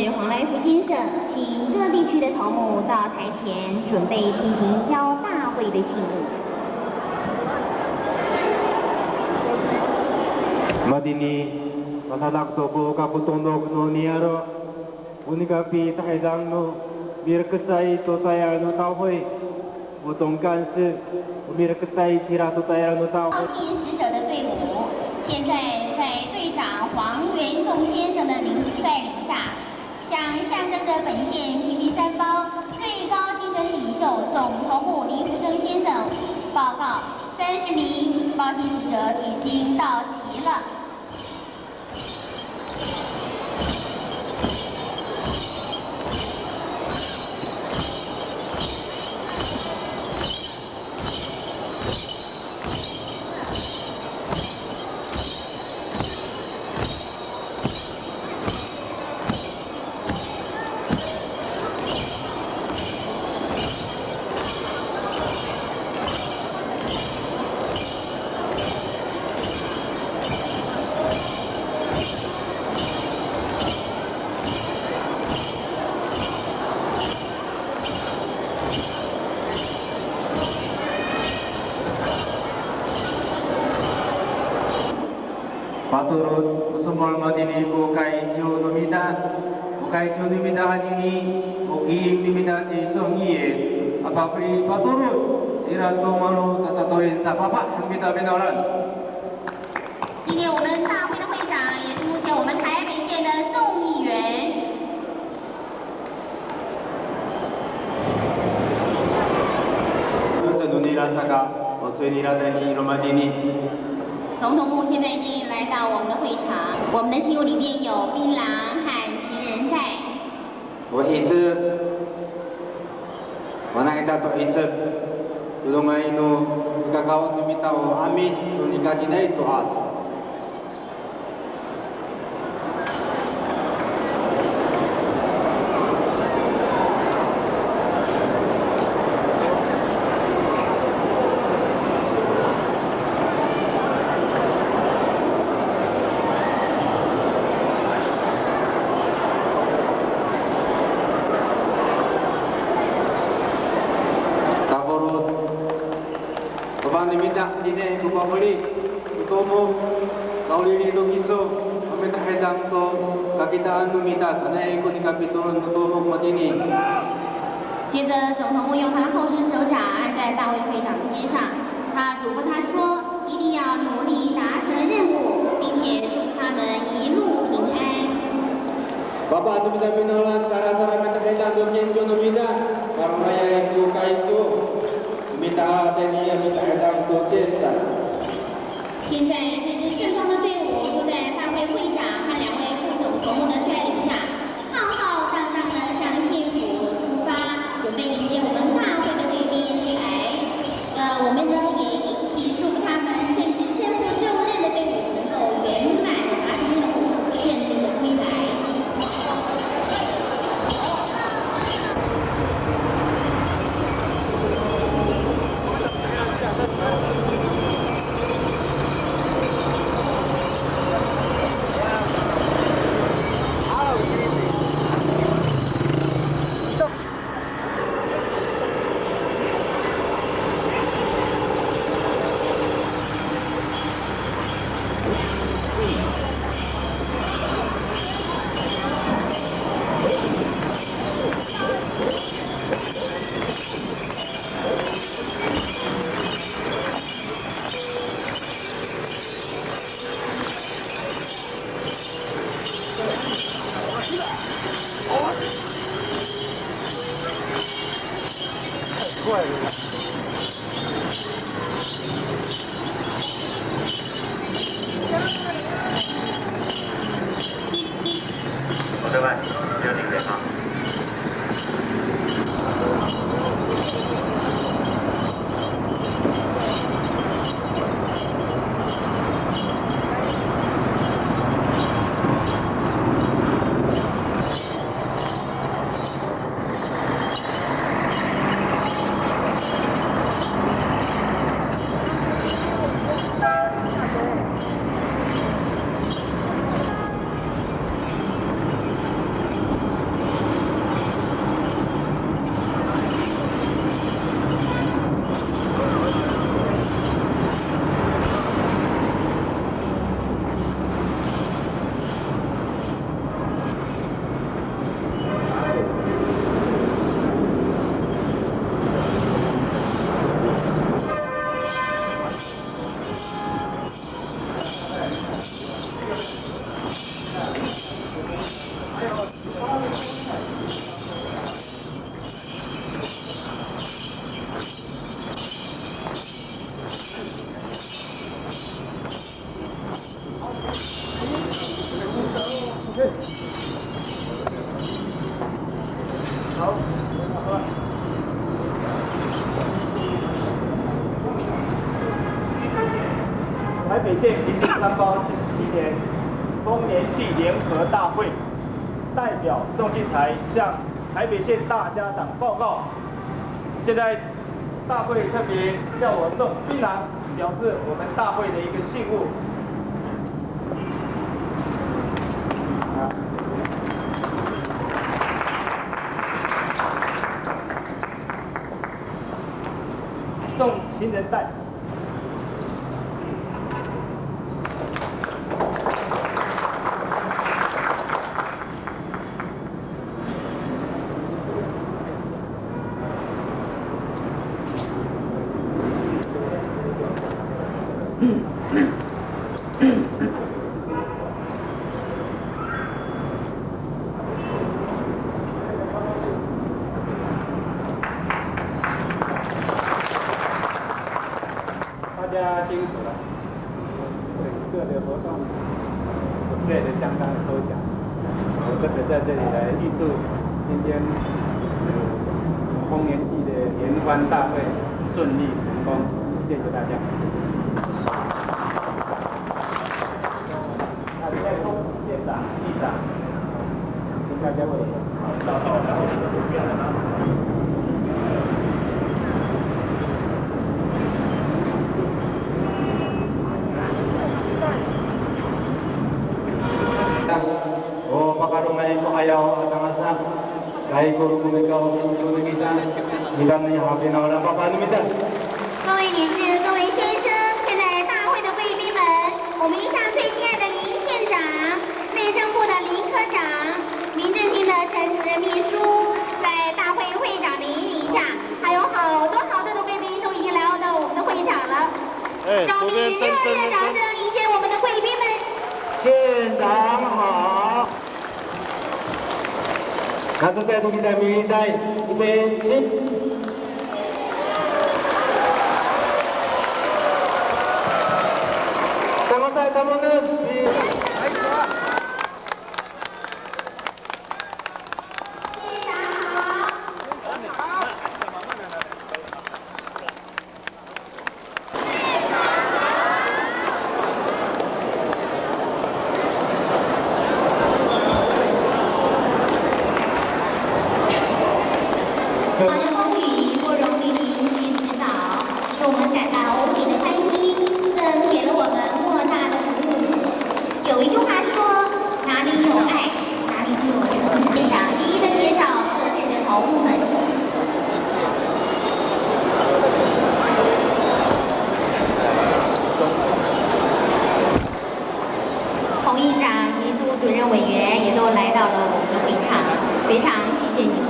是黄来福先生，请各地区的头目到台前准备进行交大会的信物。Madini masadak toko kaputondok no niaro unikapi tahedang no birkesai to tayar no tawhoi butongkan se birkesai tira to tayar no 报 tawhoi 信使者的队伍，现在在队长黄元仲先生的带领下，向象征着本县平地三方最高精神领袖总头目林福生先生报告，30名报信使者已经到齐了。 Paturut semua madini bukai jiu numida ini buki numida di songie apa pri paturut irato malu tata toin tapapa numida benoran. 今天我们大会的会长也是目前我们台北县的众议员。Nunira saka oswenira dani romadini. 总统部现在已经来到我们的会场，我们的信物里面有槟榔和情人带。我一直，我那一大头一直，tulungan ino ikakaw tumitaw amis tunikadina ito as. Dine kupabuli utomo kaulini do kiso ameta hedang to kakitaan numita sanay ko ni kapituron utomo madini. 接着，总统部用他的后事手掌按在大卫会长的肩上，他嘱咐他说：“一定要努力达成任务，并且祝他们一路平安。” Bapak tu bisa pinolan cara-cara meta hedang do kenjo numita karena ya itu kaitu minta tadi yang minta hedang do sesta. 现在这支盛装的队伍就在大会会长和2位副总头目的率领下，浩浩荡荡的向县府出发，准备迎接我们大会的贵宾来。我们呢也一起祝福他们甚至身负重任的队伍能够圆满的达成任务，顺利的归来。 对吧？只有这个啊。北县平地三包77年丰年祭联合大会代表宋庆才向台北县大家长报告。现在大会特别叫我送槟榔，表示我们大会的一个信物。送情人带。大家清楚了，整个的活动准备的相当的周详，我特别在这里来预祝今天丰年祭的联欢大会顺利成功，谢谢大家。那现在恭喜县长、议长，跟大家会到了我们的路边了吗？O pakarumay ko kayo at ang asak, kahit ko rumumika o pinagulungitan, bilang na yakin na walang papanumitan. 各位女士、各位先生，现在大会的贵宾们，我们一向最敬爱的林县长、内政部的林科长、民政厅的陈主任秘书，在大会会长的引领下，还有好多的贵宾都已经来到我们的会场了。让我们以热烈的掌声迎接我们的贵宾们。县长好。Kaso tayo kita militay, ibensin. Tama tayo, tama na. 好像风雨不容莅临去指导，使我们感到无比的开心，更给了我们莫大的鼓舞。有一句话说，哪里有爱，哪里就有人。县长一一的介绍各区的头目们。洪议长及朱主任委员也都来到了我们的会场，非常谢谢你们。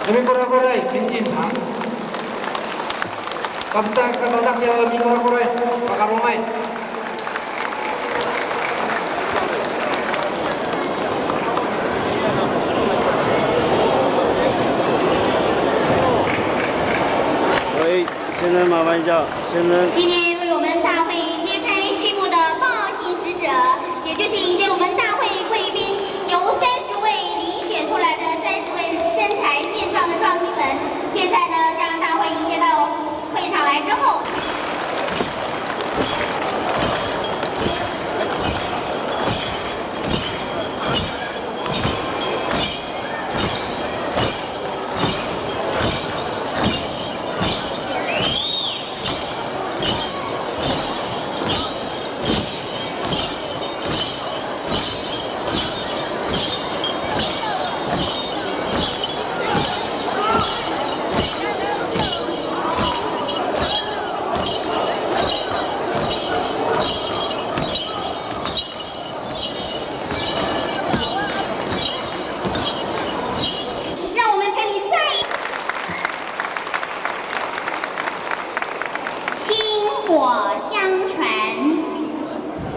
Kami kuray-kuray, cincin, kapta katodak ya kami kuray-kuray, pakarumay.喂，先生麻烦一下，先生。今天为我们大会揭开序幕的报信使者，也就是迎接我们大会贵宾，由30位遴选出来的30位身材健壮的壮丁们，现在呢，让大会迎接到会场来之后。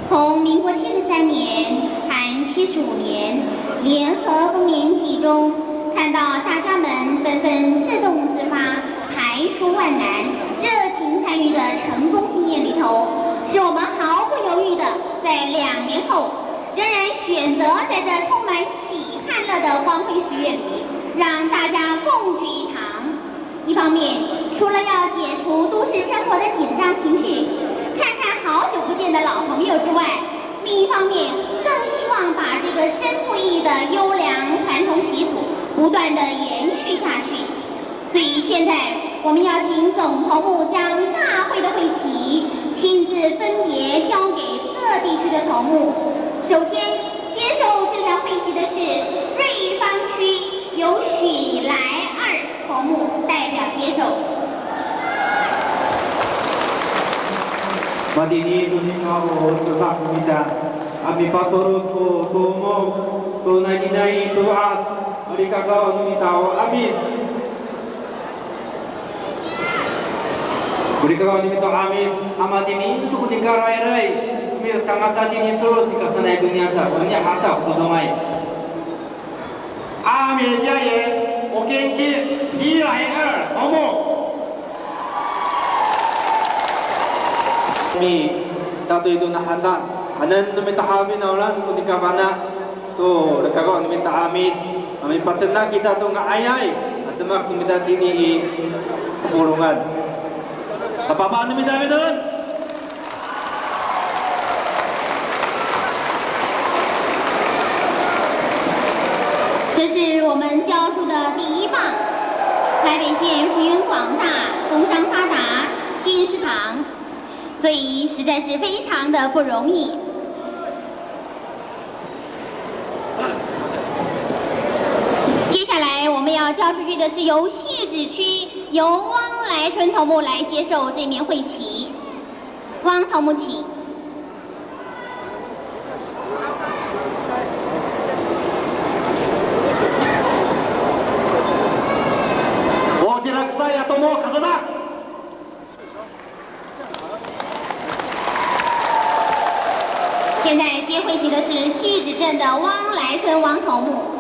从民国73年和75年联合丰年祭中，看到大家们纷纷自动自发、排除万难、热情参与的成功经验里头，使我们毫不犹豫在这充满喜和乐的光辉十月里，让大家共聚一堂。一方面，除了要解除都市生活的紧张情绪，看看好久不见的老朋友之外，另一方面更希望把这个深富意义的优良传统习俗不断的延续下去。所以现在我们要请总头目将大会的会旗亲自分别交给各地区的头目。首先接受这条会旗的是瑞芳区由许来二头目代表接受。Madini tuningawo susakumita, ami patoro to tomo, to naginai to as, alikagawa numitao amis. Alikagawa numitao amis, amadini itu kutikarai-rai, mir kangasatini terus dikasanai dunyasa, dunia harta kudomai. 阿美家人，我跟西来二头目。 Kami dato itu nahanda, anan numita kami naulan kutika mana tu dekagawa numita amis, kami patena kita tu ngayai, at mak numita tini pulungan. Apa apa numita bedon? 这是我们教出的第一棒，台北县幅员广大，工商发达，金石堂。 所以实在是非常的不容易。接下来我们要交出去的是由汐止区由汪来春头目来接受这面会旗。汪头目请。我接了赛亚头目卡什纳。 现在接会旗的是汐止镇的汪来村汪头目。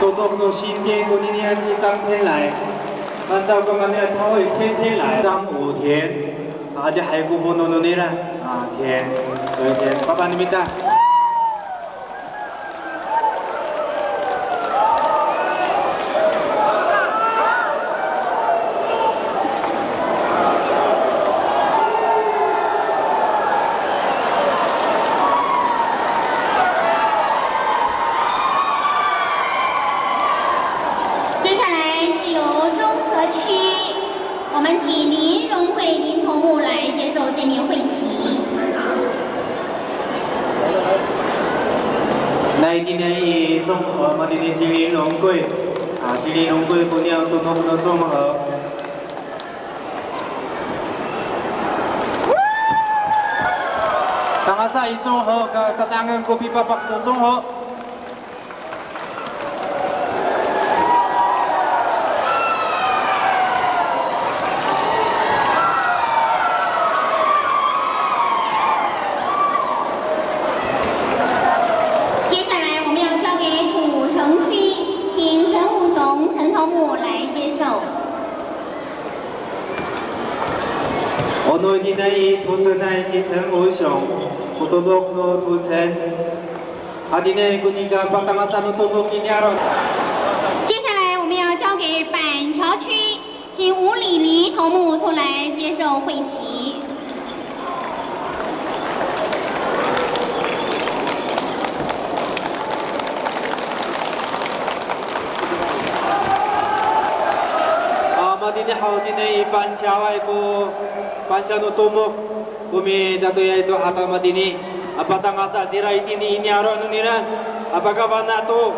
Tutok no sinke kuninian si tang天来，按照刚刚那他会天来，当5天，aja hai kubono no nira，天，对天，爸爸你们的。 Naintinai trong ở mà đi xử lý nông quê, xử lý nông quê punya untuk nông trong ở. Tangasa isong ho katangan kopi papak trong ho. 我今天土生在基层无雄，不多多の土城，今天国家把当下的多多给伢了。接下来我们要交给板桥区，请吴礼黎头目出来接受会旗。 Madini haudini pancawai ko pancano tumok kumi dato ya itu hata madini apa tangasa dirai ini aro nunira apakah bana to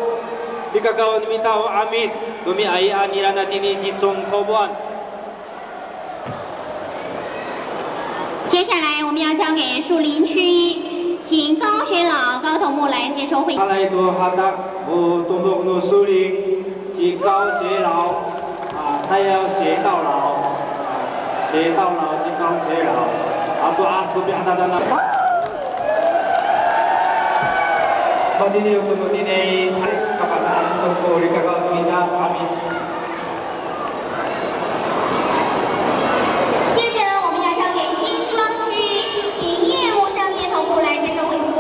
bikagawan mitao amis kumi ai anirana tini cicong kobuan 接下来我们要交给树林区，请高学老高头目来接受会。 Hala itu hata tumok no suli ci高学老。 saya 学到老，学到老，金刚学老，阿布阿斯比阿达达那。Madini kuno dinai kapataan untuk rikakat kita kami. 接着，我们要交给新庄区林业务商业同步来接受会旗。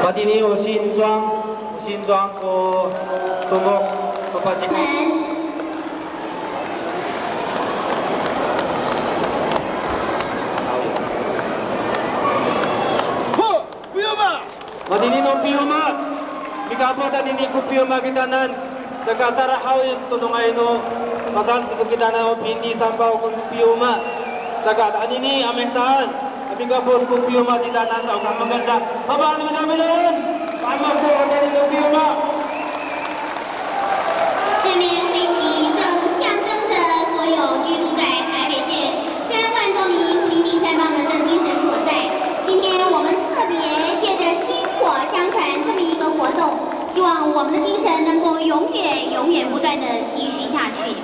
Madini新庄ko tumok kepajikan. 不要嘛！ Madini no piuma, mikapa tadi ni ku piuma kitanan, jaga sarahau yang tunungai no, pasal ku kitanan o pindi sampau ku piuma, jaga tadi ni amesan, tapi kapos ku piuma kitanan tau kam maganda, habang naman namin, sama ku tadi no piuma. 这面飞旗正象征着所有居住在台北县3万多名平地三帮人的精神所在。今天我们特别借着薪火相传这么一个活动，希望我们的精神能够永远不断的继续下去。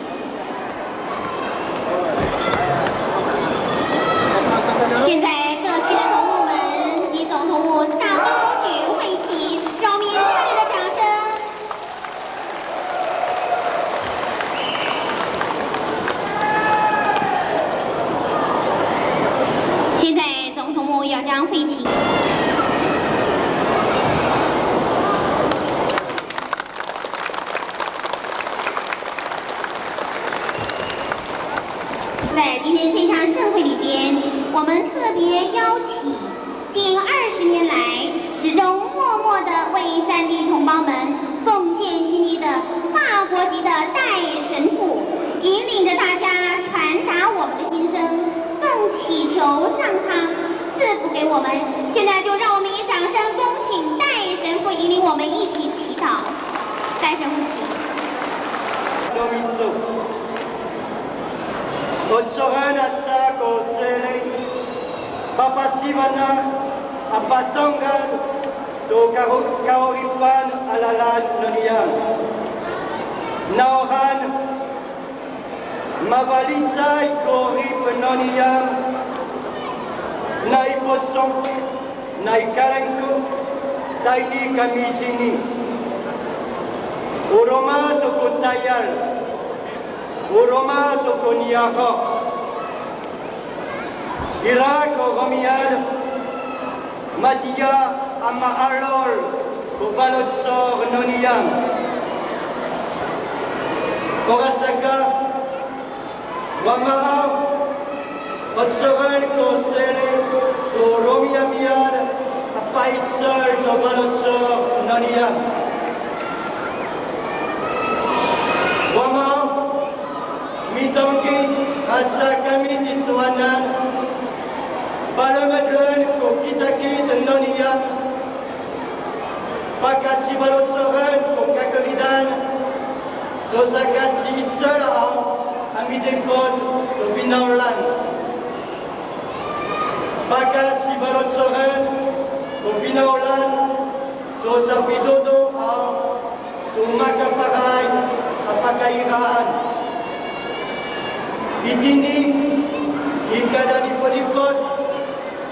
现在各区的头目们及总头目大包举会旗，让我们以热烈的掌声。 现在总统幕要将会旗在今天这场盛会里边，我们特别邀请近20年来始终默默地为3地同胞们奉献心意的法国籍的代神父，引领着大家传达我们的心声。 更祈求上苍赐福给我们。现在就让我们以掌声恭请代神父引领我们一起祈祷。代神父请。 Otsoran at sa kosele, papasiman apatongan do kaoripan alalan noniyan. Nauhan mabalisay korip noniyan, naiposong, naikarangko, taili kami tini. Uroma to kutayal, uroma to kunyako. Irako romiyal, matia ama arlol, kubalotsor noniyan. Korasaka, wamaaw, otsoran kosele, to romiyamiyal, apaitsol, kubalotsor noniyan. Wamaaw, mitongkis at sa kami tiswanan, palamadran ko kitakit noniyan, pakat si balotsoran ko kakalidan, do sakat si itsaraaw, amidekot do binaulan. Pakat si balotsoran ko binaulan, do sa pidodo aw, umakaparay, apakairaan. Itini, ikadalipod-lipod,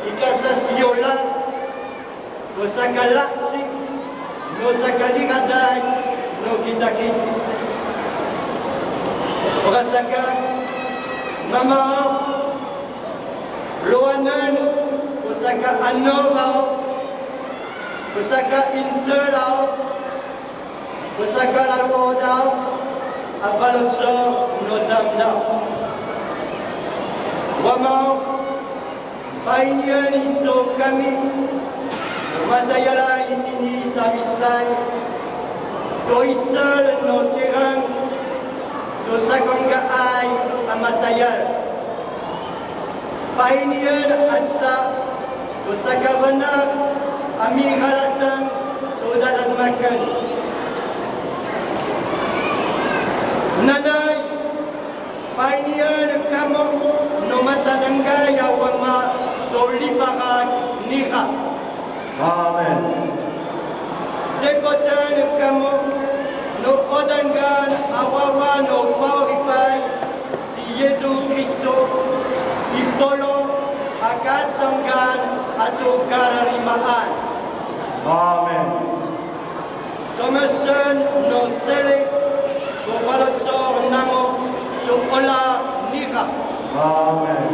ikasasyolan, no sa galaksi, no sa kalikaday, no kitakit. Orasaka, mamaaw, luanan, usaka anoraw, usaka interaw, usaka larodaw, apalotsor no damdaw. Wamaaw, painyan iso kami, matayala itini sa misay, do itsal no tirang, do sa konggaay amatayal. Painyan at sa, do sa kabanag, amihalatan, do daladmakan. Nanay, painyan kamo, no matananggay awama, do liparag niha. Amen. Dekotan kamo, no odangan awawa no mauripay, si Yesu Kristo, tulong, katsanggan, at kararimaan. Amen. Tumasun no sili, kupalatsor nango, tukola nika. Amen.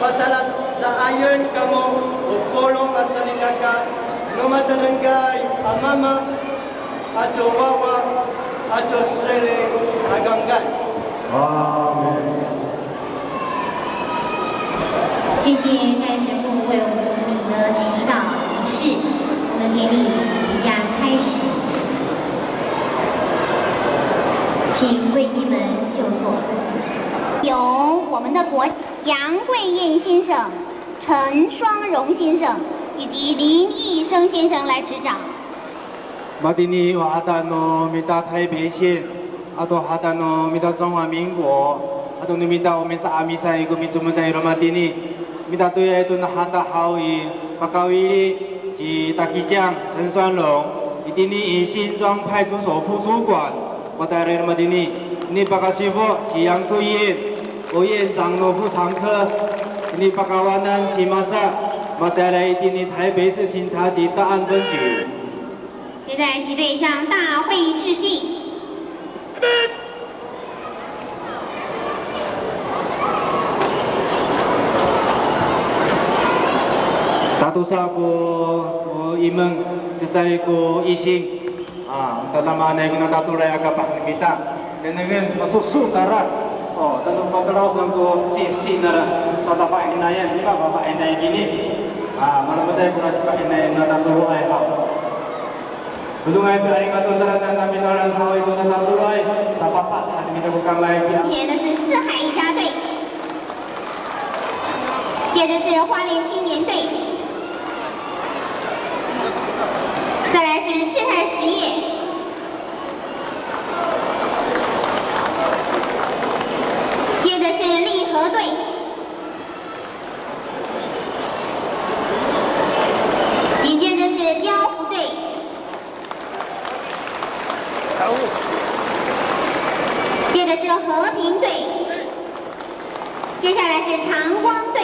Patalat daayon kamo, upulong asalikaka, numatanangay amama, ato wawa, ato sili aganggan. Amen. 谢谢戴神父为我们领的祈祷仪式，我们典礼即将开始，请贵宾们就座。由我们的国杨贵燕先生、陈双荣先生以及林义生先生来指掌。马丁尼瓦达诺米达台北县，阿多哈达诺米达中华民国，阿多米达我们是阿米赛一个民族们在罗马丁尼。米达对爱顿hata hawi pakawili 及大旗将陈双荣，以丁尼以新庄派出所副主管，我带来了马丁尼，你巴卡师傅及杨贵燕，我院长罗副常科，你巴卡瓦南骑马萨，我带来丁尼台北市警察局大安分局。现在齐队向大会致敬。Tatusa ko imang tsay ko ising tanama na yung natatuloy agapang kita. Ganyan masusutara. Tanong pagkaraw sa ko si nara tatapain na yan. Di ba papain na yan gini? Maramatay ko na sipain na yan natatuloy ha. Tulungan ko ay matutara na namin orang haway ko natatuloy sa papa. At kita ko kamay. 前的是四海一家队，接着是花莲青年队。再来是世态实业，接着是利和队，紧接着是雕湖队，接着是和平队，接下来是长光队。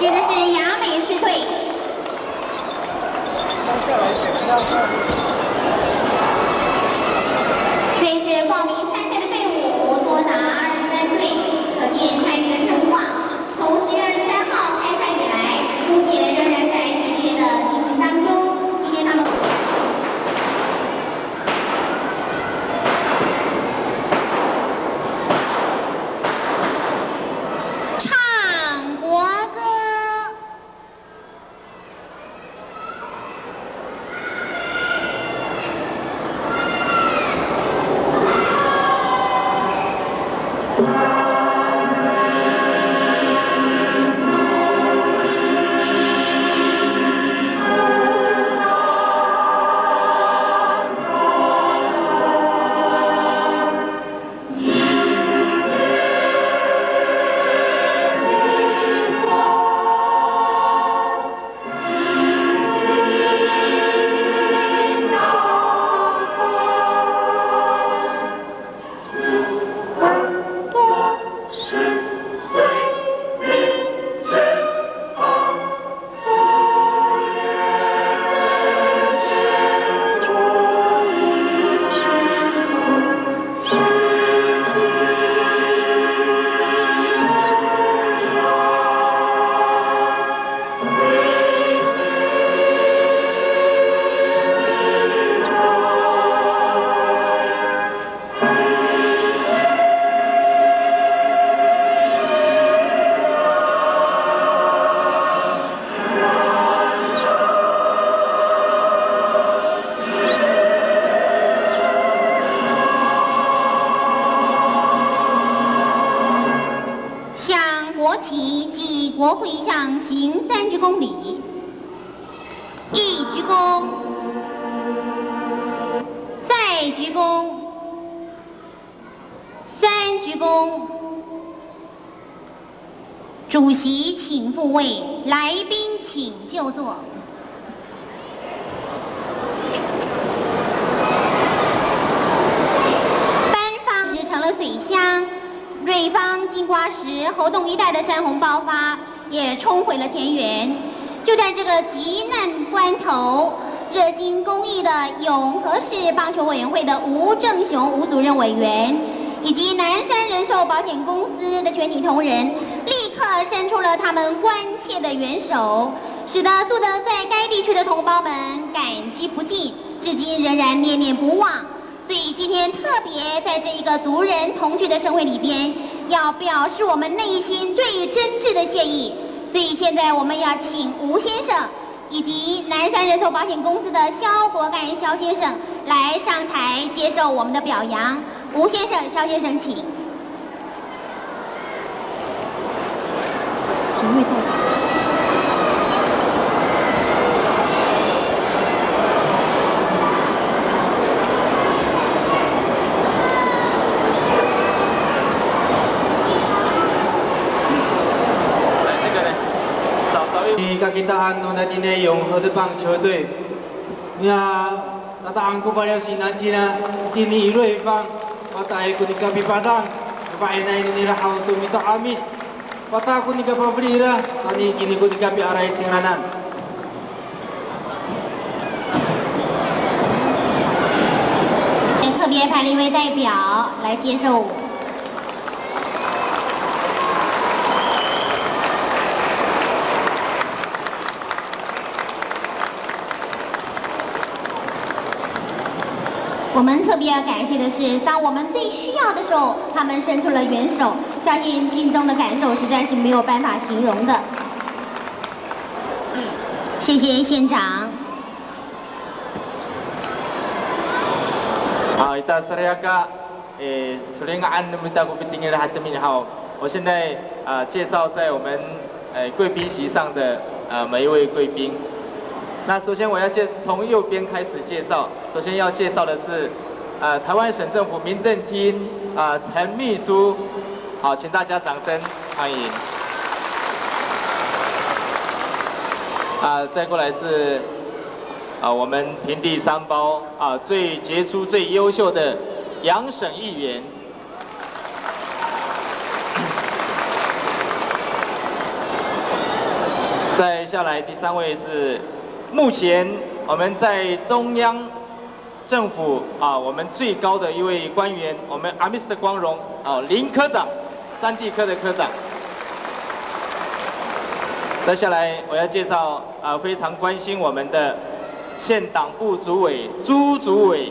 接着是雅美市队，这是报名参赛的队伍多达23队，可见参与的盛况。从10月23号开赛以来，目前仍然在激烈的进行当中。今天他们唱国歌。国旗及国徽上行3鞠躬礼，1鞠躬，鞠躬，三鞠躬。主席请复位，来宾请就座。颁发时成了水乡、瑞芳、金瓜石、猴硐一带的山洪爆发，也冲毁了田园。就在这个急难关头，热心公益的永和市棒球委员会的吴正雄吴主任委员，以及南山人寿保险公司的全体同仁，立刻伸出了他们关切的援手，使得住在该地区的同胞们感激不尽，至今仍然念念不忘。所以今天特别在这一个族人同聚的盛会里边，要表示我们内心最真挚的谢意。所以现在我们要请吴先生以及南山人寿保险公司的肖国干肖先生来上台接受我们的表扬。吴先生、肖先生，请。请位代表。Kita anu na dinayong hodebang球队，那angko baliau sinacina kini iroi bang, mata aku ni kami padang, baina ini ni rahau tu mito amis, mata aku ni kami belilah, tadi kini aku ni kami arai cinganan. 特别派了一位代表来接受。我们特别要感谢的是，当我们最需要的时候，他们伸出了援手，相信心中的感受实在是没有办法形容的。谢谢县长。好，kita seriaga selingan minta kepentingan hati min好，我现在介绍在我们贵宾席上的每一位贵宾。那首先我要从右边开始介绍。首先要介绍的是，台湾省政府民政厅陈秘书，好，请大家掌声欢迎。再过来是我们平地三胞最杰出、最优秀的杨省议员。再下来第三位是目前我们在中央政府我们最高的一位官员，我们阿密斯的光荣林科长，山地科的科长。接下来我要介绍非常关心我们的县党部主委朱主委。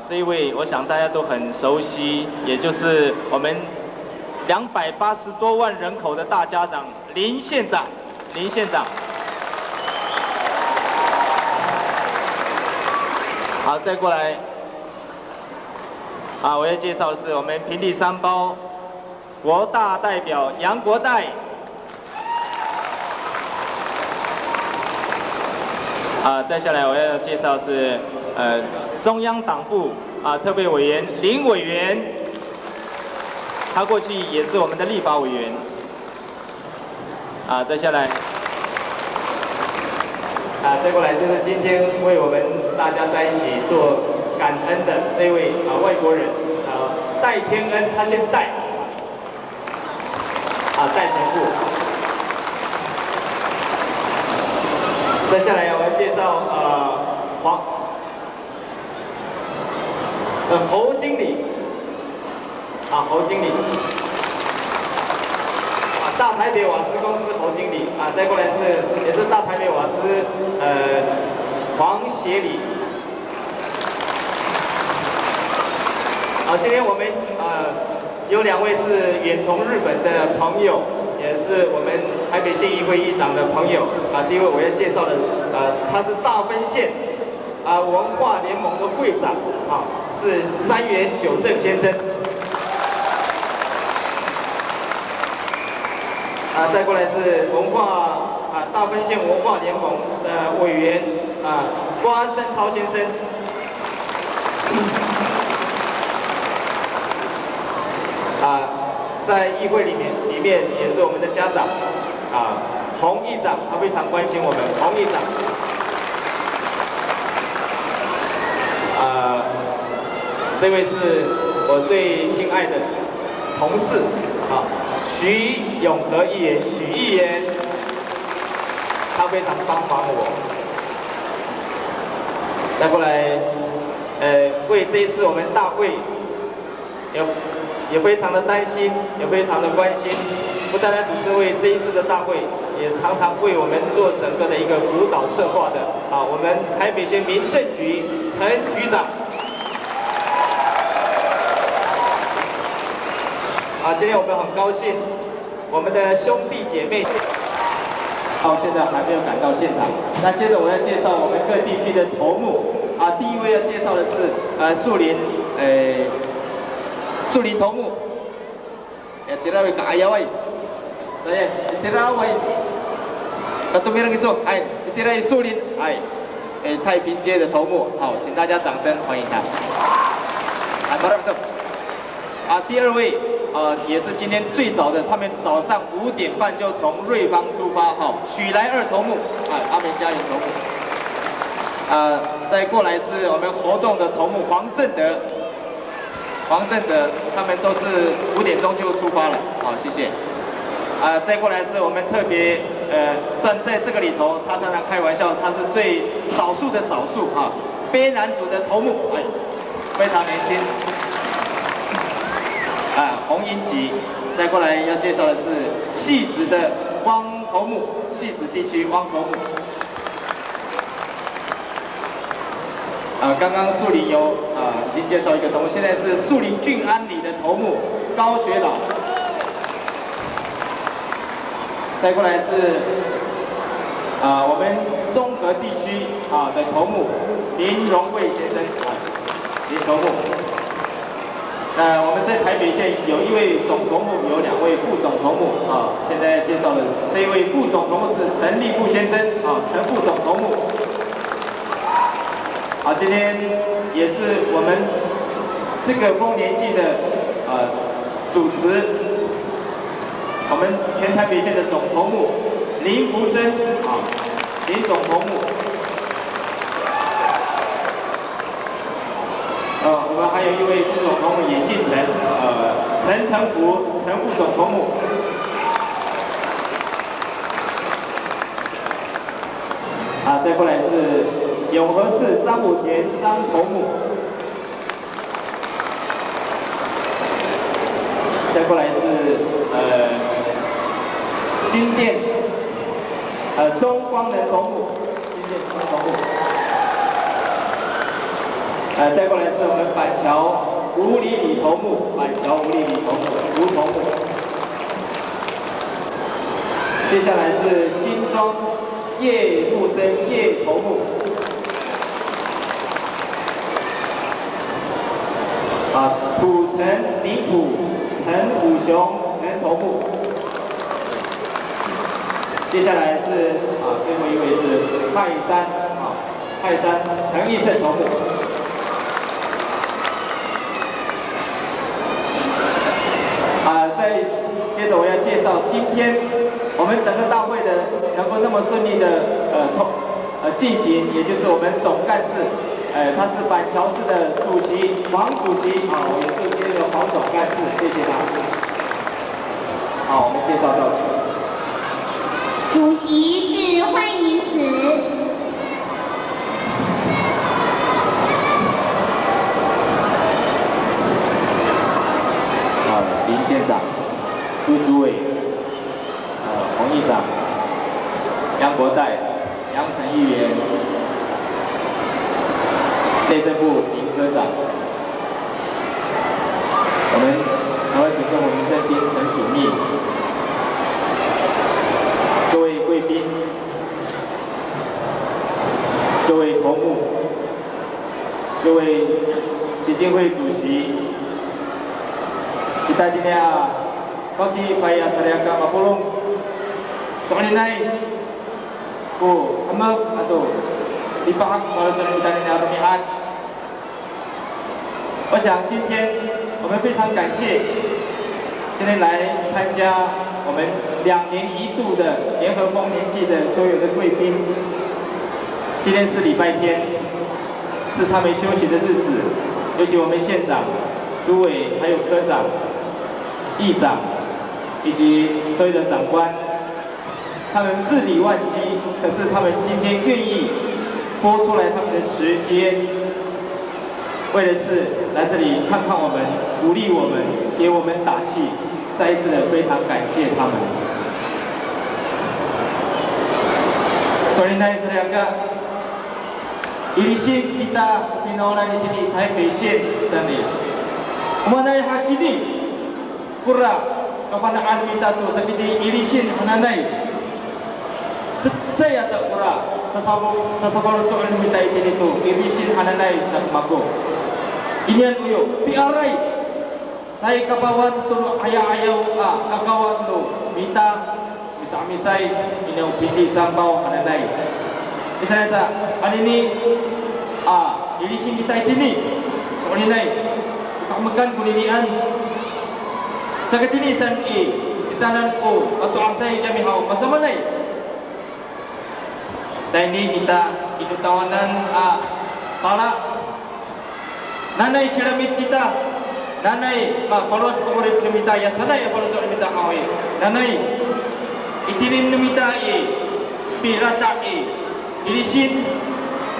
这一位我想大家都很熟悉，也就是我们280多万人口的大家长林县长。林县长，好，再过来，我要介绍的是我们平地三胞国大代表杨国代，再下来我要介绍的是中央党部特别委员林委员，他过去也是我们的立法委员。再下来，再过来就是今天为我们大家在一起做感恩的这位外国人戴天恩，他先戴戴神父。再下来我要介绍侯经理侯经理。大台北瓦斯公司侯经理再过来也是大台北瓦斯黄协理。今天我们有2位是远从日本的朋友，也是我们台北县议会议长的朋友第一位我要介绍的他是大分县文化联盟的会长是三元久正先生。再过来是文化大分县文化联盟的委员瓜胜超先生。在议会里面也是我们的家长洪议长，他非常关心我们。洪议长，这位是我最亲爱的同事徐永和议员，许议员，他非常帮忙我。再过来，为这一次我们大会也非常的担心，也非常的关心，不单单只是为这一次的大会，也常常为我们做整个的一个辅导策划的我们台北县民政局陈局长。今天我们很高兴，我们的兄弟姐妹到现在还没有赶到现场。那接着我要介绍我们各地区的头目第一位要介绍的是树林头目，第二位是阿耀位，第二位都没人给说，第二位树林太平街的头目，好，请大家掌声欢迎他。第二位也是今天最早的，他们早上5点半就从瑞芳出发，许来二头目，阿美加油头目。再过来是我们活动的头目黄正德，他们都是5点钟就出发了，好，谢谢。再过来是我们特别算在这个里头，他常常开玩笑，他是最少数的少数卑南族的头目，非常年轻。洪英吉，再过来要介绍的是汐止的汪头目，汐止地区汪头目。刚刚树林有已经介绍一个头目，现在是树林郡安里的头目高学老。再过来是我们中和地区的头目林荣贵先生，林头目。我们在台北县有1位总头目，有2位副总头目现在介绍的这一位副总头目是陈立富先生陈副总头目。今天也是我们这个丰年祭的主持，我们全台北县的总头目林福生林总头目。我们还有1位副总头目也姓陈，陈成福陈副总头目。再过来是永和市张武田张头目。再过来是新店周光仁头目，新店周头目。再过来是我们板桥吴里里头目，板桥吴里里头目吴头目。接下来是新庄叶木生叶头目。土城林土陈武雄陈头目。接下来是最后1位是泰山陈义胜头目。再接着我要介绍今天我们整个大会的能够那么顺利的进行，也就是我们总干事，他是板桥市的主席黄主席，也是今天的黄总干事，谢谢他。好，我们介绍到此。主席致欢迎词。林县长、朱主委、洪议长、杨国代、杨省议员、内政部林科长，我们台湾省政府民政厅陈主秘，各位贵宾、各位头目、各位基金会主席。kita dinia bagi paya saya ka mapulong. Soalnya Ahmad atau dipaham kalau jalan kita ini harus lihat。我想今天我们非常感谢今天来参加我们2年1度的联合丰年祭的所有的贵宾。今天是礼拜天，是他们休息的日子，尤其我们县长、主委还有科长、议长以及所有的长官。 他们日理万机，可是他们今天愿意拨出来他们的时间，为的是来这里看看我们，鼓励我们，给我们打气。再一次的非常感谢他们。昨天那是2个，ilisin kita pinolan di sini Taipei县这里，我们来hak ini kurang kepanaan kita tu seperti ilisin hananai. Saya tak pura sasabor tu orang minta itu irisin hananai sakmago. Inian uyo piarai. Saya kabawan tu ayah kakawan tu minta misai ini upiti sambau hananai. Misalnya sa hari ini irisin kita ini soal ini kamakan kuninian. Sakat ini san kita nan atau asai kami hau masa mana? Dan ini kita itu tawanan para nanai ceramit kita nanai kalau pengurus minta ya sana ya kalau minta awal nanai itinin minta pirasa ilisin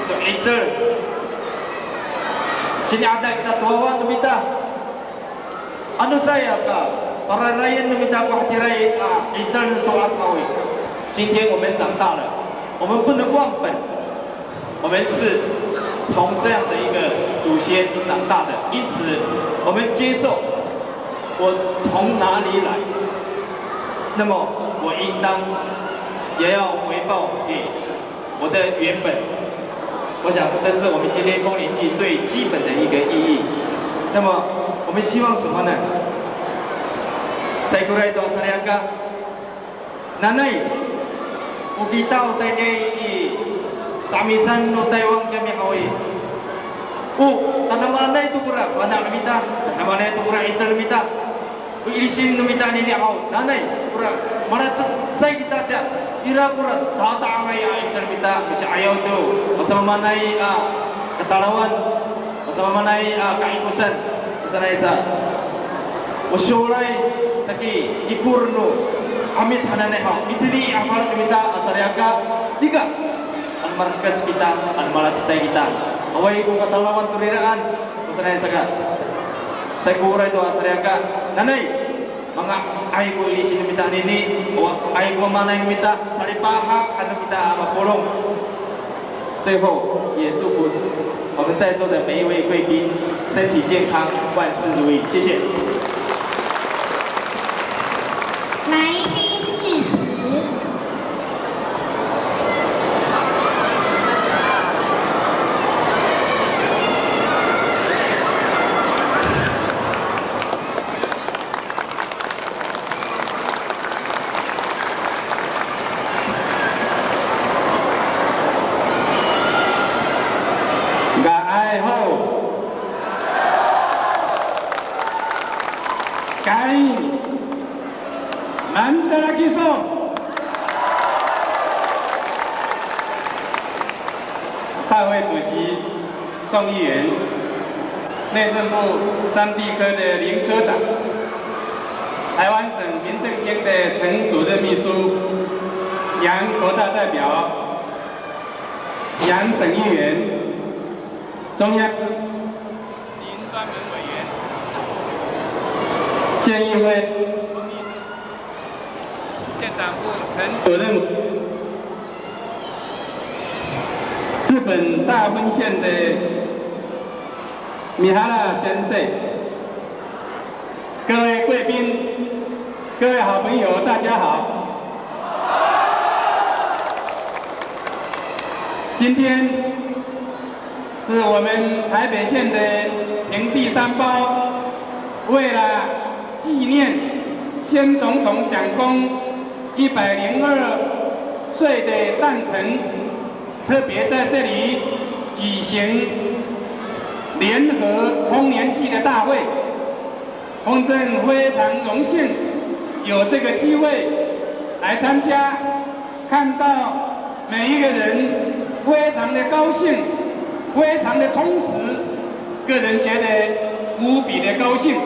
tu icer sini ada kita tuawan minta anu saya para rakyat minta kuhatirai icer tu asmawi 今天我们长大了 我们不能忘本，我们是从这样的一个祖先长大的，因此我们接受我从哪里来，那么我应当也要回报给我的原本。我想这是我们今天丰年祭最基本的一个意义。那么我们希望什么呢？saya kira itu saya nanai Ukitaw tayo samisan no Taiwan kami hawi. Tanaman na ito pura, wana namita, tanaman na ito pura ical namita. Ilisin namita nini haw, nanay pura, mana say kita dia, ira pura, tata angay ical namita, kasi ayaw to, masama manay katalawan, masama manay kaikusan, sana isa. Usulay, taki ipurno. Amis hananay haw. Itili amal minta asariaka tiga. Ang markas kita, ang malatstay kita. Away kung katalawan turiraan, kusanay saga. Sa kura ito asariaka. Nanay, mga ay ko ilisin minta nini, o ay ko manay minta saripahak ano kita mapulong. 最后也祝福我们在座的每一位贵宾身体健康，万事如意。谢谢。来宾致辞。大会主席宋议员，内政部3地科的林科长，台湾省民政厅的陈主任秘书，杨国大代表，杨省议员，中央林专门委员，县议会县长部陈主任。 日本大分县的米哈拉先生，各位贵宾，各位好朋友，大家好。今天是我们台北县的平地三胞，为了纪念先总统蒋公102岁的诞辰，特别在这里举行联合丰年祭的大会。丰正非常荣幸有这个机会来参加，看到每一个人非常的高兴，非常的充实，个人觉得无比的高兴。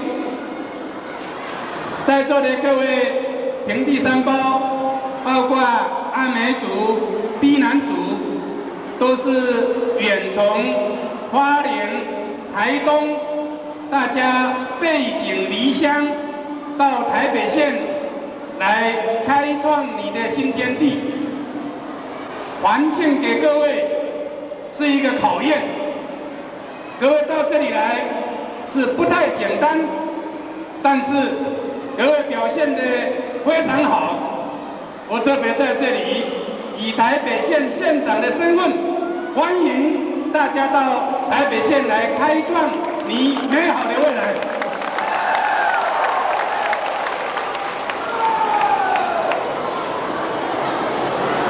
在座的各位平地三胞，包括阿美族、卑南族，都是远从花莲、台东，大家背井离乡到台北县来开创你的新天地。环境给各位是一个考验，各位到这里来是不太简单，但是各位表现得非常好。我特别在这里以台北县县长的身份，欢迎大家到台北县来开创你美好的未来。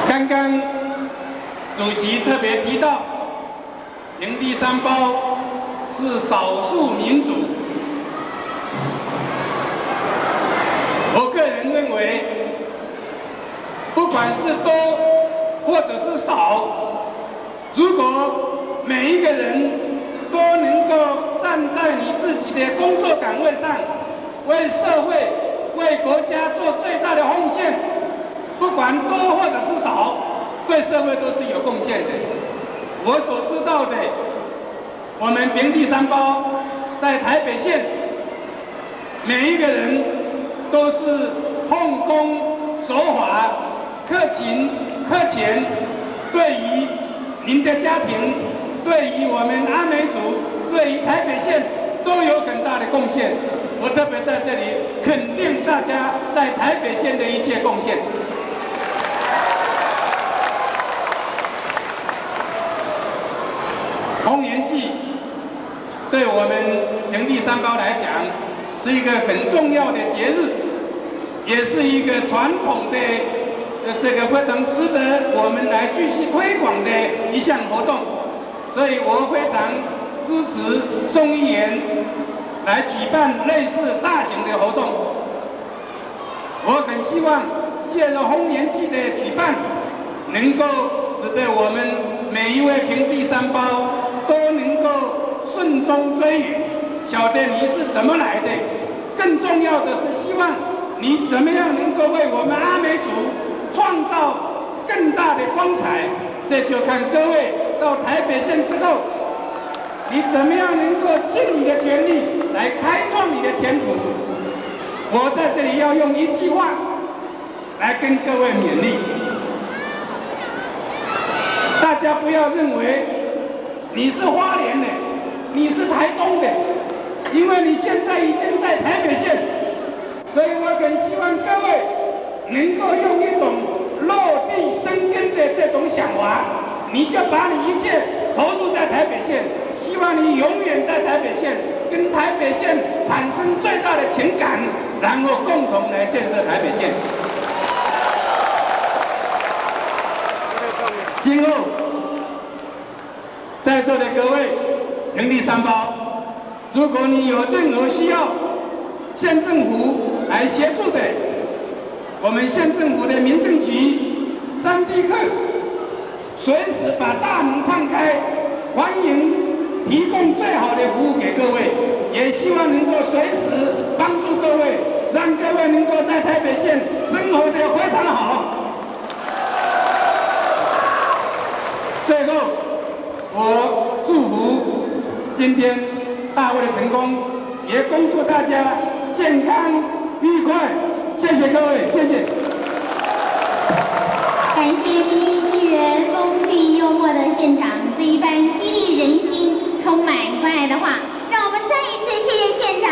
刚刚主席特别提到，平地三胞是少数民族。我个人认为，不管是多或者是少，如果每一个人都能够站在你自己的工作岗位上，为社会、为国家做最大的奉献，不管多或者是少，对社会都是有贡献的。我所知道的，我们平地三胞在台北县，每一个人都是奉公守法、克勤克俭，对于您的家庭，对于我们阿美族，对于台北县都有很大的贡献。我特别在这里肯定大家在台北县的一切贡献。丰年祭对我们平地三胞来讲是一个很重要的节日，也是一个传统的这个非常值得我们来继续推广的一项活动。所以我非常支持众议员来举办类似大型的活动。我很希望借着丰年祭的举办，能够使得我们每一位平地三胞都能够顺中追远，晓得你是怎么来的。更重要的是，希望你怎么样能够为我们阿美族创造更大的光彩。这就看各位到台北县之后，你怎么样能够尽你的全力来开创你的前途。我在这里要用一句话来跟各位勉励，大家不要认为你是花莲的，你是台东的，因为你现在已经在台北县，所以我很希望各位能够用一种落地生根的这种想法，你就把你一切投入在台北县，希望你永远在台北县，跟台北县产生最大的情感，然后共同来建设台北县。今后在座的各位平地三胞，如果你有任何需要县政府来协助的，我们县政府的民政局3地课随时把大门敞开，欢迎提供最好的服务给各位，也希望能够随时帮助各位，让各位能够在台北县生活得非常好。最后，我祝福今天大会的成功，也恭祝大家健康愉快。谢谢各位，谢谢。感谢第一纪元风趣幽默的现场，这一番激励人心、充满关爱的话，让我们再一次谢谢现场。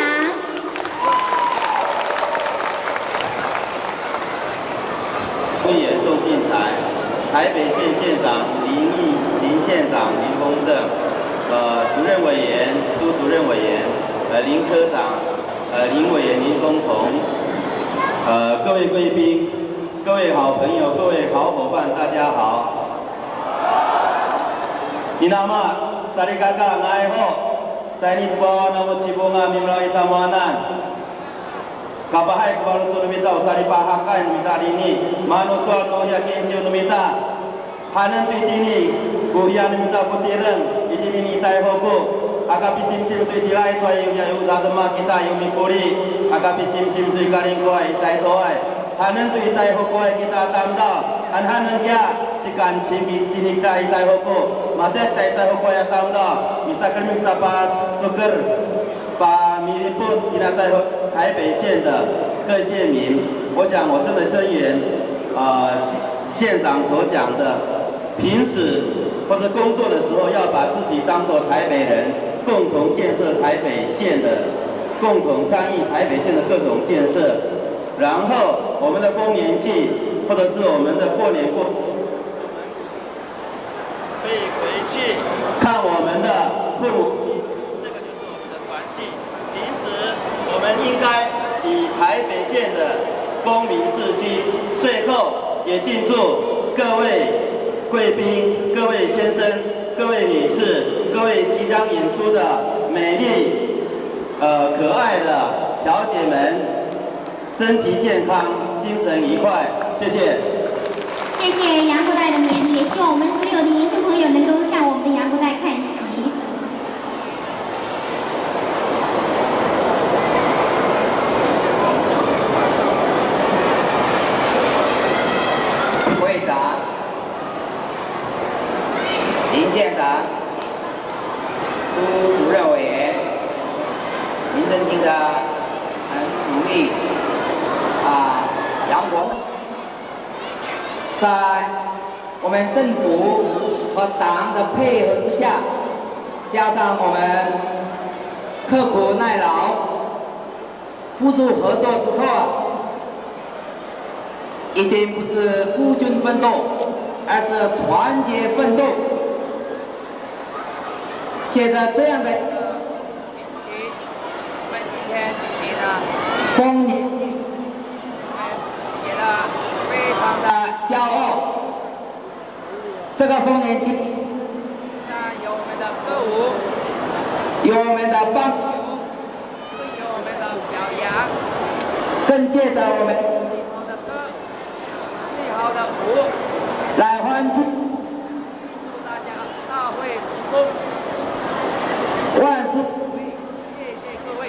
会演宋进才，台北县县长林县长林丰正，主任委员朱主任委员，林科长，林委员林丰同，各位贵宾，各位好朋友、各位好伙伴，大家好。Inama sarikaka ngaiho, taini tubawa namu cibunga mimlai tamanan. Kabahai kebalu tu numita usari pahakai numita ini, manusia no yakin ciu numita. Hanan tu ini, kuhian numita putireng, ini nitai hoku. Agapi sim-sim tu dilai tu ayu ayu dadema kita ayu mikuri. Agapi sim-sim tu karing koi itai toai. Hanan tu itai hokoi kita tamda. Hanan kia sikan singgi tinikta itai hoko. Mate itai hokoi tamda. Misa kermik tapat suker. 把米布宜兰台北县的各县民，我想我真的声援县长所讲的，平时或者工作的时候要把自己当作台北人，共同建设台北县的，共同参与台北县的各种建设。然后我们的丰年祭，或者是我们的过年可以回去看我们的父母。 我们应该以台北县的公民自居。最后，也敬祝各位贵宾、各位先生、各位女士、各位即将演出的美丽、可爱的小姐们，身体健康，精神愉快。谢谢。谢谢杨国代的勉励，也希望我们所有的年轻朋友能够向我们的杨国代看齐。 林县长、朱主任委员、民政厅的陈主秘、杨博，在我们政府和党的配合之下，加上我们刻苦耐劳、互助合作之后已经不是孤军奋斗，而是团结奋斗。 借着这样的我们今天举行了丰年祭，觉得非常的骄傲。这个丰年祭，有我们的歌舞，有我们的棒球，有我们的表扬，更借着我们最好的歌、最好的舞来欢庆，祝大家大会成功。 万事如意，谢谢各位。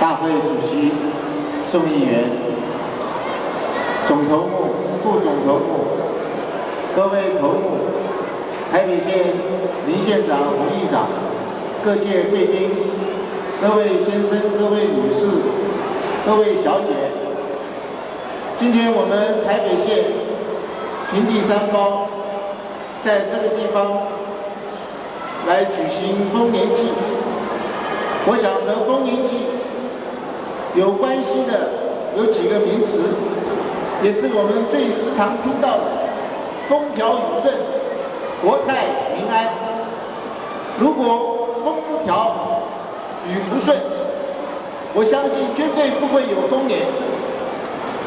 大会主席、众议员、总头目、副总头目。 各位头目、台北县林县长、洪议长、各界贵宾、各位先生、各位女士、各位小姐，今天我们台北县平地三高在这个地方来举行丰年祭。我想和丰年祭有关系的有几个名词，也是我们最时常听到的。 风调雨顺，国泰民安。如果风不调，雨不顺，我相信绝对不会有丰年。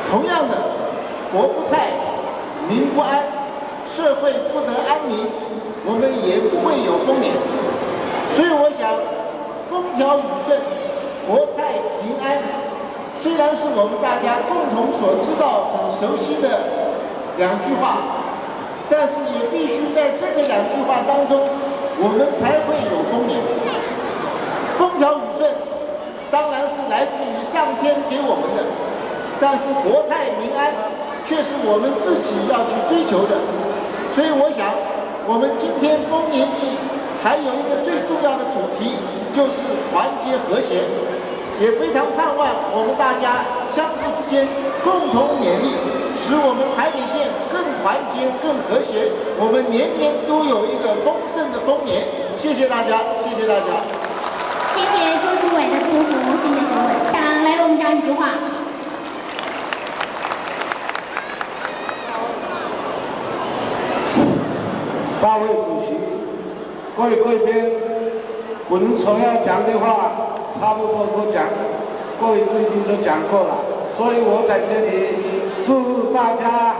同样的，国不泰，民不安，社会不得安宁，我们也不会有丰年。所以我想，风调雨顺，国泰民安，虽然是我们大家共同所知道、很熟悉的两句话。 但是也必须在这个两句话当中，我们才会有丰年。风调雨顺，当然是来自于上天给我们的，但是国泰民安，却是我们自己要去追求的。所以我想，我们今天丰年祭还有一个最重要的主题，就是团结和谐。也非常盼望我们大家相互之间共同勉励。 使我们台北县更团结、更和谐，我们年年都有一个丰盛的丰年。谢谢大家，谢谢大家。谢谢周主委。委的祝福，谢谢主委。想来我们讲几句话。大会主席，各位贵宾，我们所要讲的话差不多都讲，各位贵宾都讲过了，所以我在这里祝大家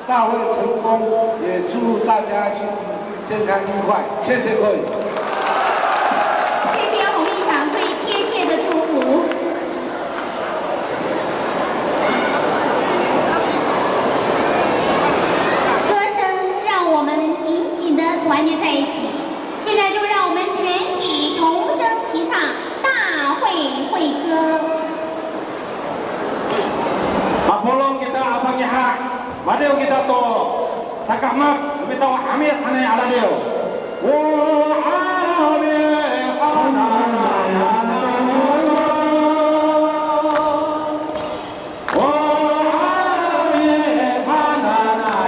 大会成功，也祝大家身体健康愉快，谢谢各位。谢谢洪议长最贴切的祝福。歌声让我们紧紧地团结在一起。现在就让我们全体同声齐唱《大会会歌》。Apolong kita abang yaha, madeu kita to sakamak kita wa ame sanai ala deu. Wa ame khana ya na. Wa ame khana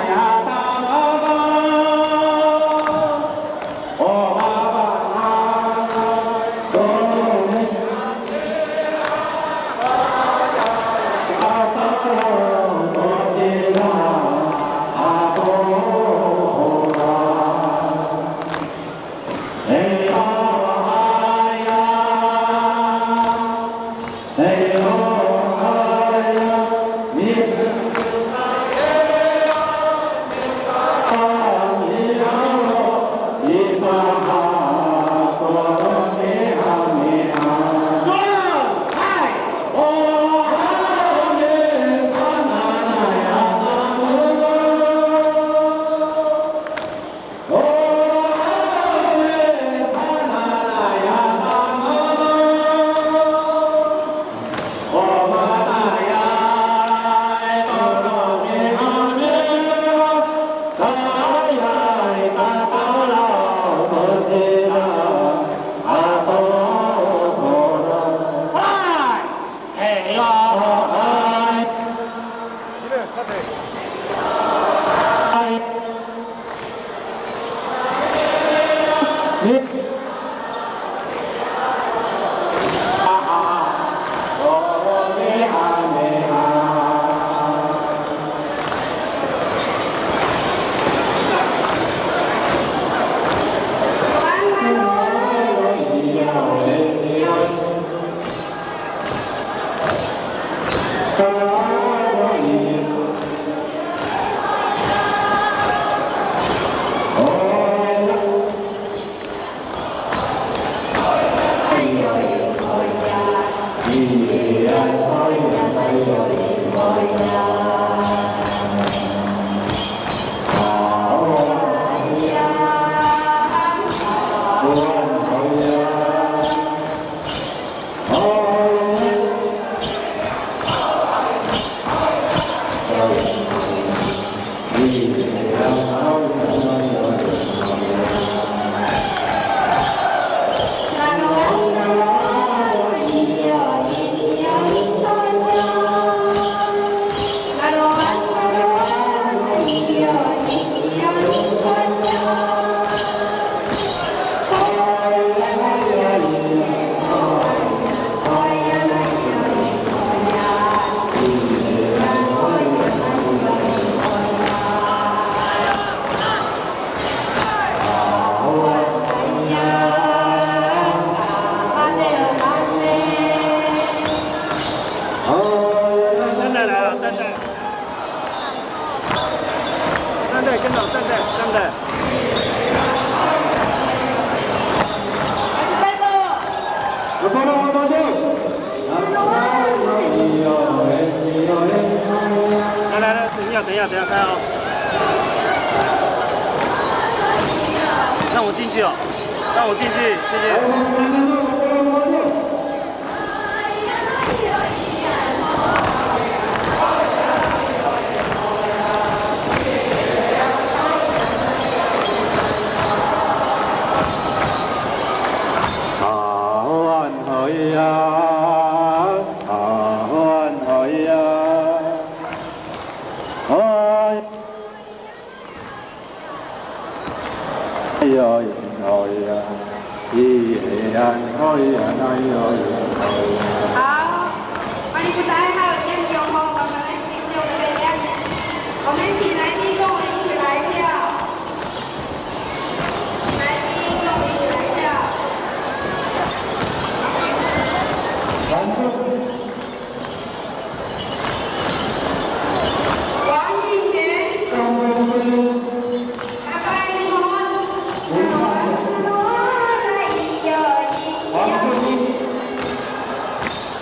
ya ta na ba. Oh baba na to ni.等一下，看哦。让我进去哦，让我进去，谢谢。好，欢迎不在还有烟酒哦，我们来敬酒的样子，我们请来宾跟我一起来跳，来宾跟我一起来跳。王敬群，拜拜，你好。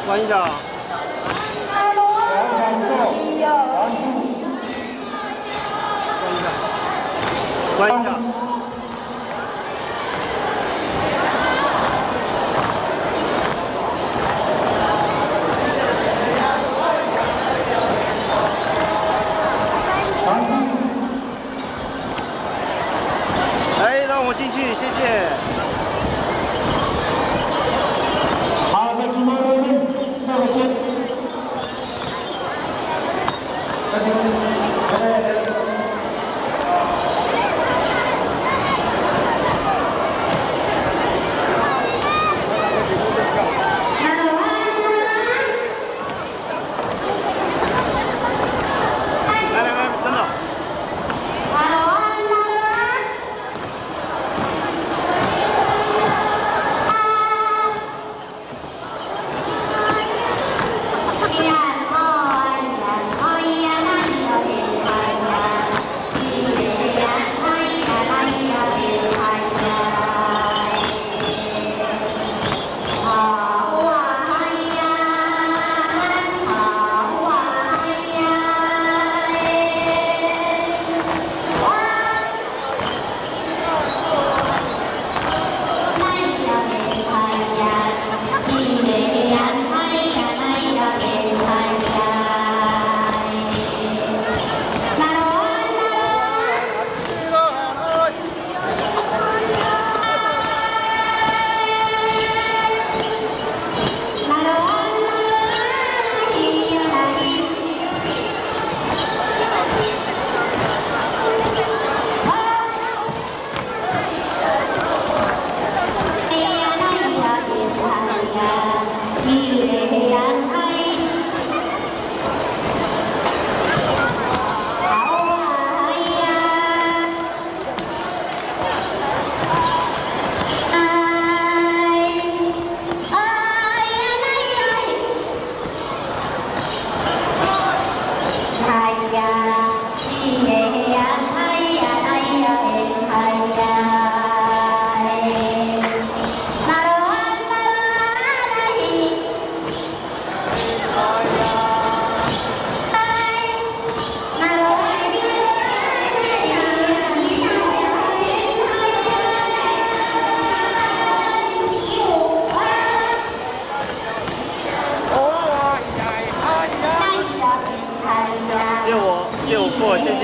关一下。关一下。来，让我进去，谢谢。好，再出门。再往前。借我过，谢谢。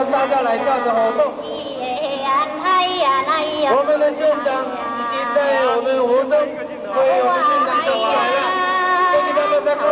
大家来跳的活动。我们的县长已经在我们湖中为我们县长走过来了，恭喜大家各位！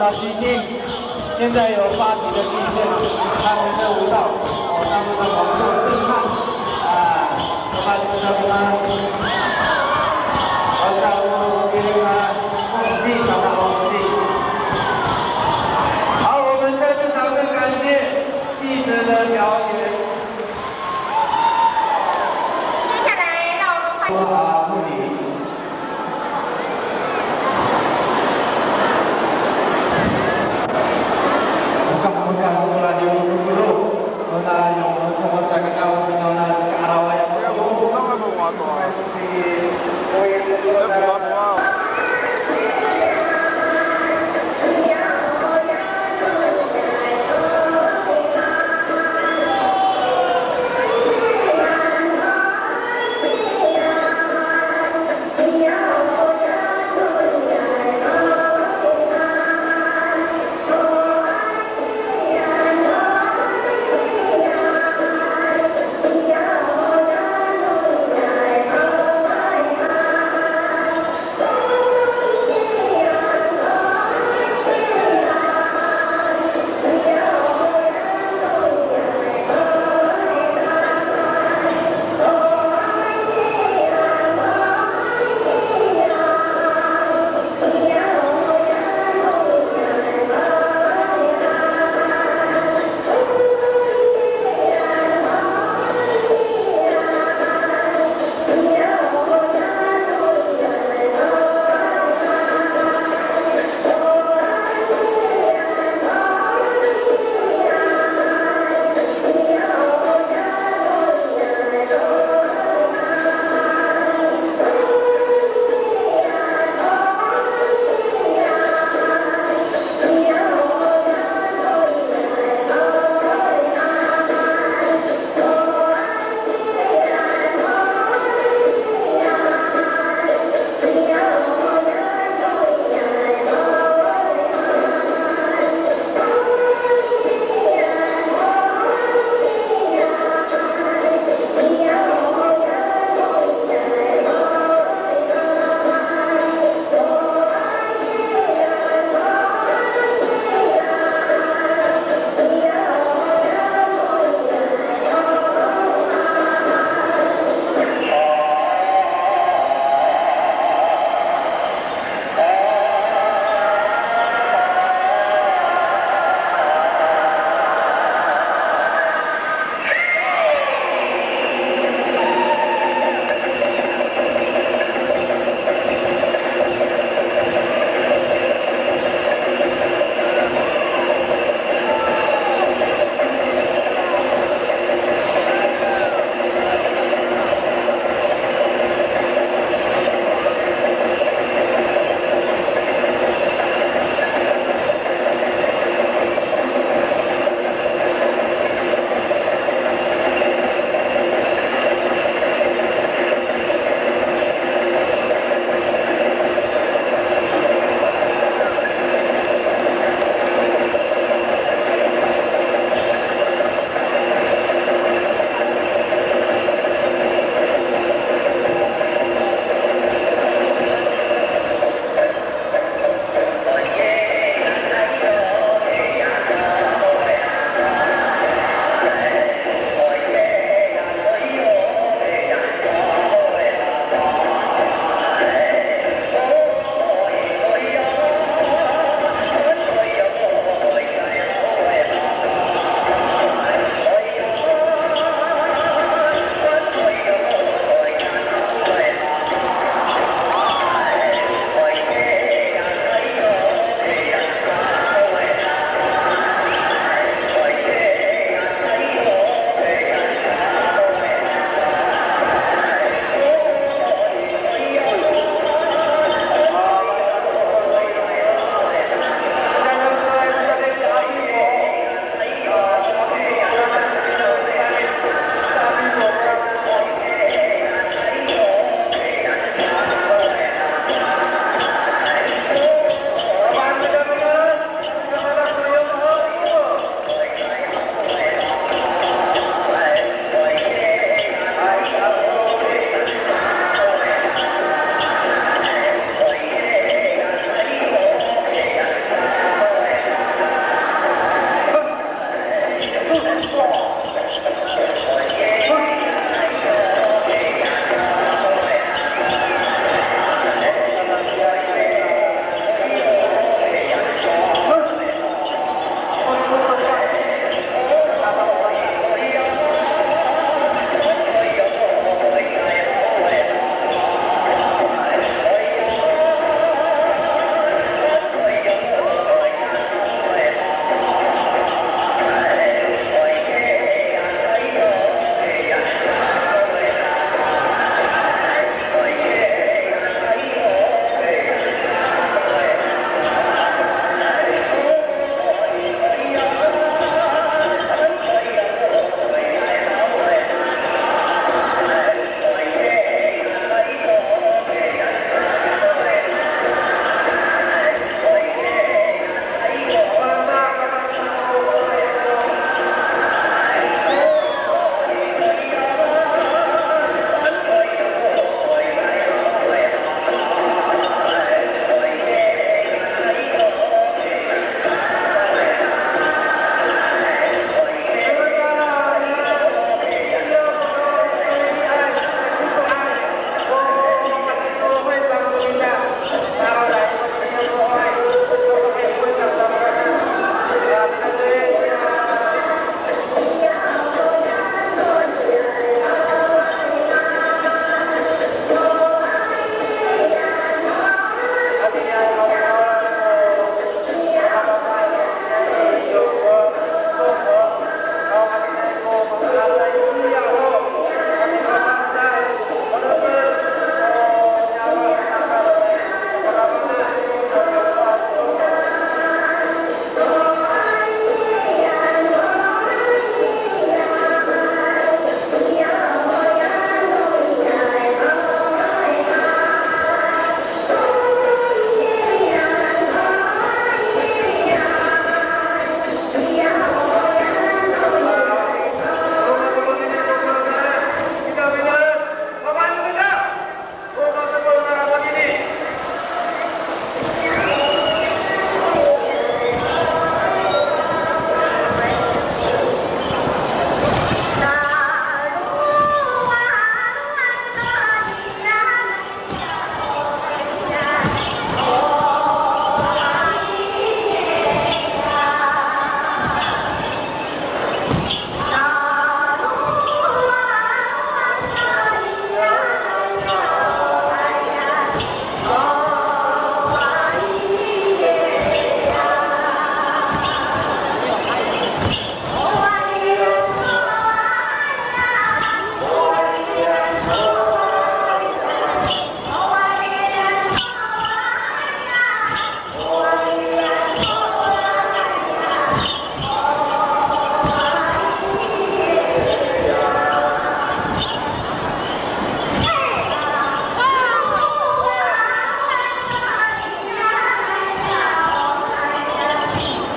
到西兴，现在有8级的地震，他们的舞蹈，他们的动作震撼，他们的什么？我在我给他忘记，把它忘记。好，我们再次掌声感谢记者的表演。接下来让我们欢迎。护理。Mudah-mudahan mula diurut-urut mula yung sama sa kakao na kaarawan yung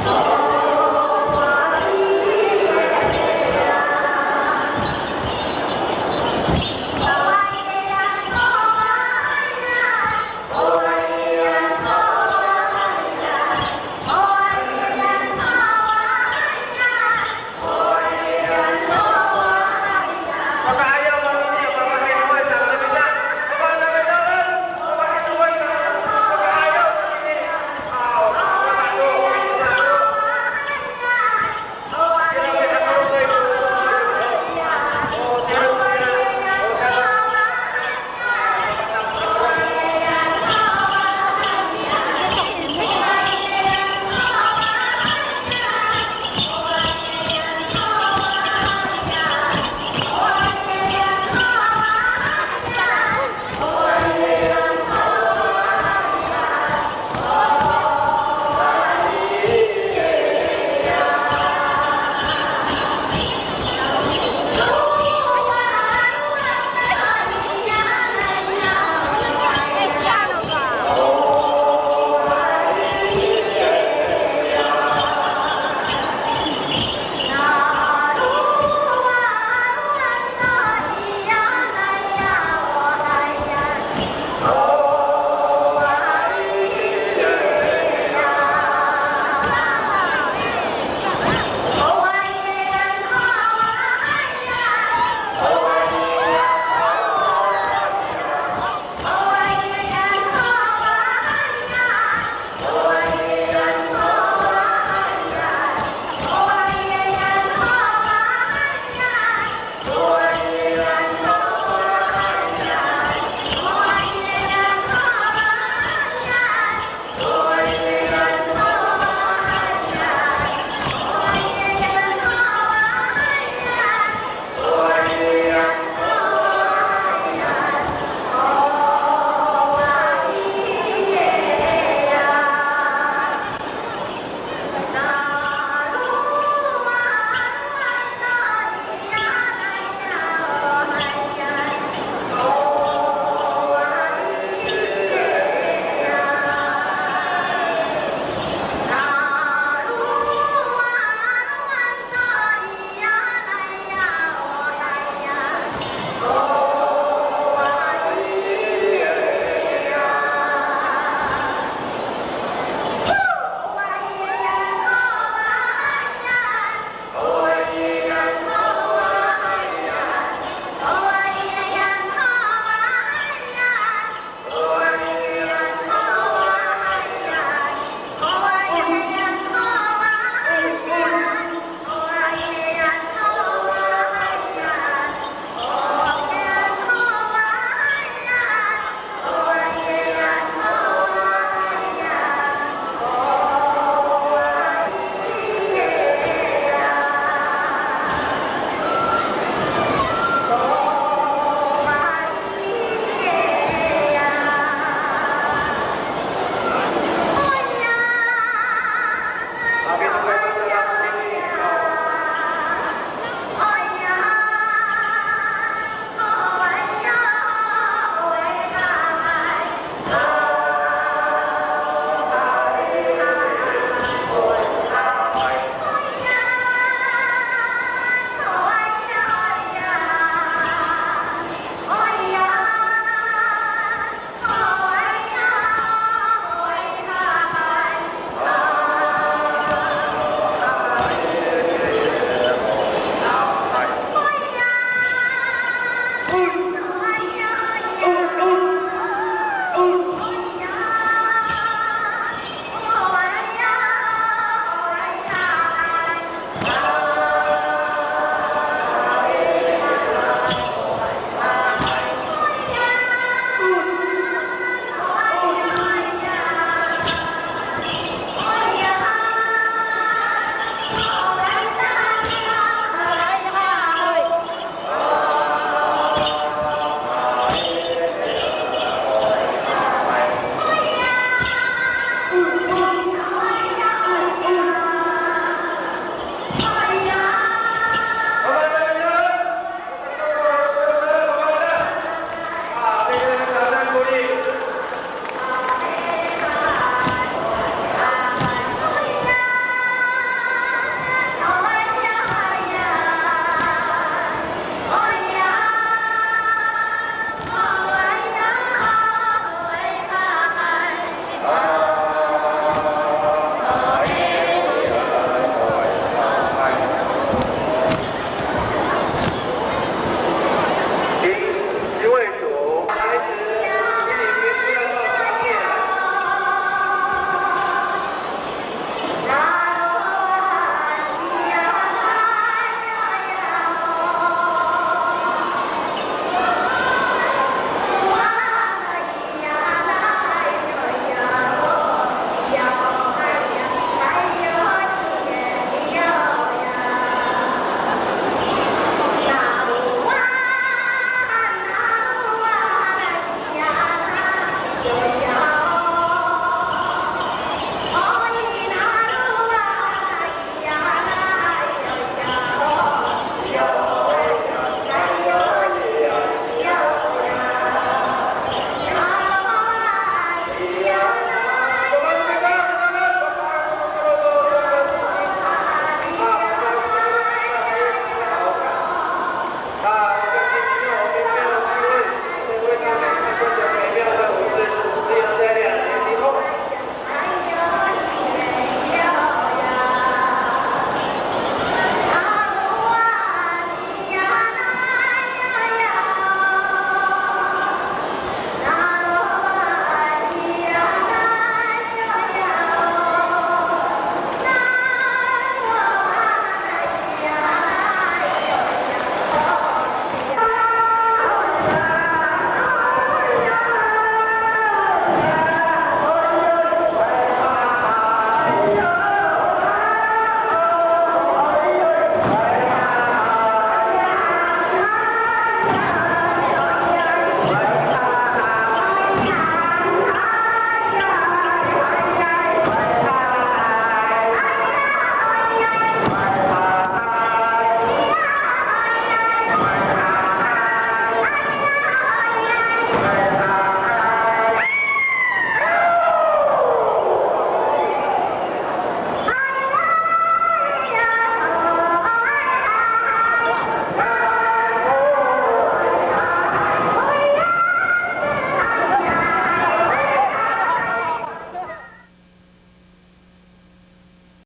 好。